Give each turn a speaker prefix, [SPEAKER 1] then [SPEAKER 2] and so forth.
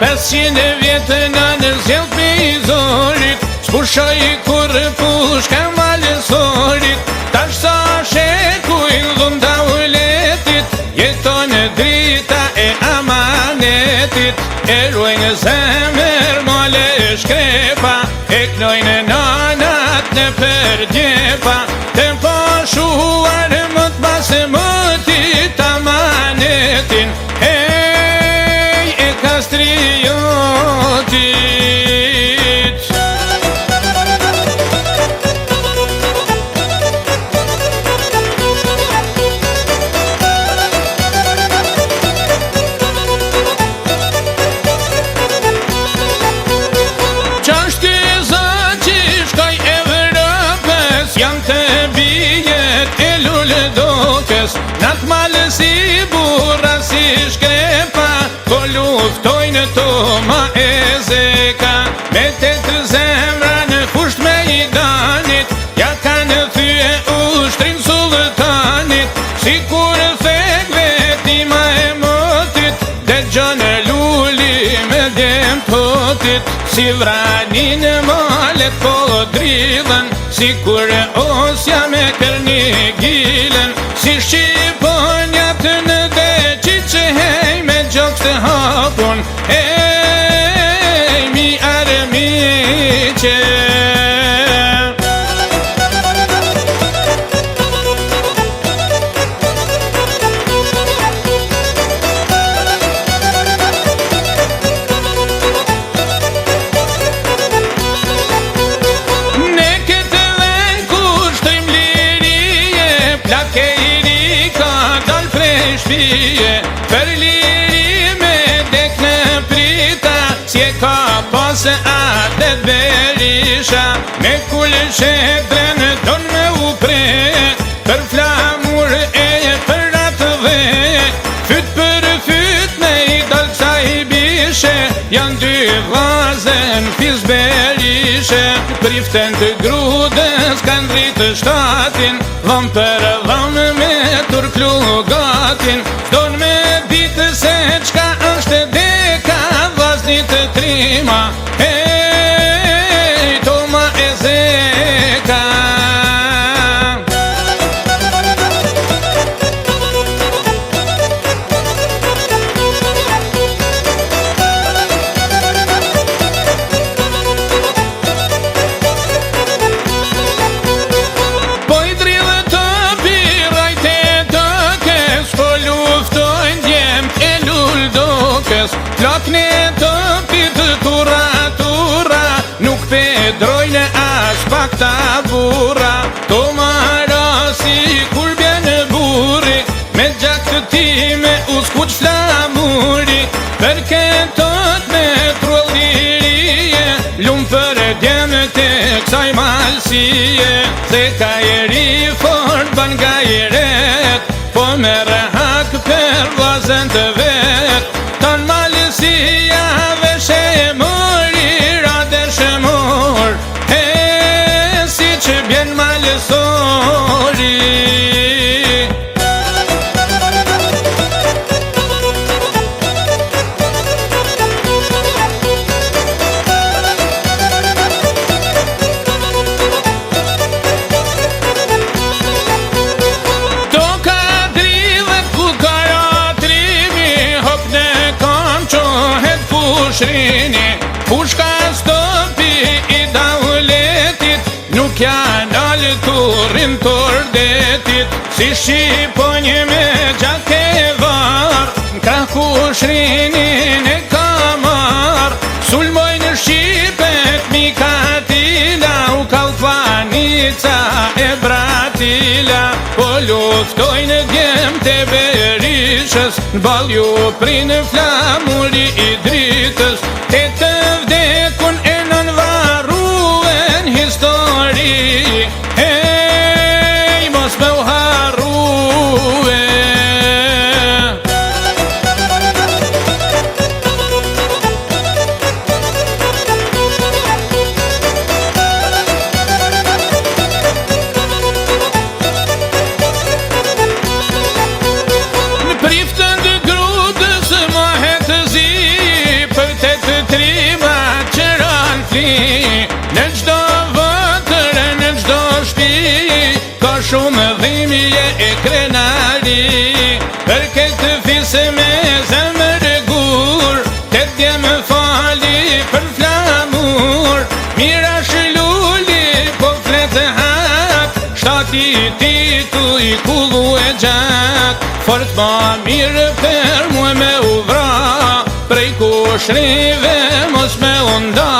[SPEAKER 1] 500 vjetë nga në zjelë pizorit, s'pushoj kur pushka malësorit. Tash sa shekuj dhunda uletit, jeton drita e amanetit. E ruajnë zemër mole shkrepa, e knojnë nanat në përgjepa. Të poshuar më të basë mëtit amanetin, hej e kastriotit. Natë malë si burra si shkrepa, ko luftojnë to ma e zeka. Me të të zemra në kusht me i danit, ja kanë thyë ushtrin sultanit. Si kur thek vetima e motit, dhe gjonë lulli me dem totit. Si vranin malet po dridhen, si kur osja me kërni gilen. Si shqiponjat në deqit që hej me gjokës të hapun, hej mi armiqe. Ne këtë ven kur shtojmë lirije, plake për liri me dek në prita, si e ka pasë adet Berisha. Me kullë shetren don me upre, për flamur e për atë dhe. Fyt për fyt me i dalë sa i bishe, janë dy vazen fis Berishe. Priften të grudës kanë dritë shtatin, dhëm për dhëm me turklu gatin. Don me ditë se qka është deka, vaznit të trima, hej, toma e zeka. Flokne të pitë tura, nuk pedrojnë as pak ta burra. To mara si kur bjenë burri, me gjak të ti me uskuq flamuri. Për këtot me trullirije, lumë për djemë të kësaj malsije. Se ka jeri fort ban ga jeret, po me rehak për vlazen të vet. Tanë malësia veshe e mori, rade shemor, si që bjen malësori. Pushka stopi i dauletit, nuk janë alë turin tordetit. Si shqiponje me gjake var, ka kushrinin e kamar. Sulmojnë shqipet mikatila, u kalfanica e bratila. Po luftojnë djem të Berishës, n'bal ju prinë flamuri i dritës. E të vdekun e nënvaruen histori, hej mos me u harrue. Në priftën dë grudës ma hetë zi, për fort ma mirë për mu me u vra, prej kushrive mos me unda.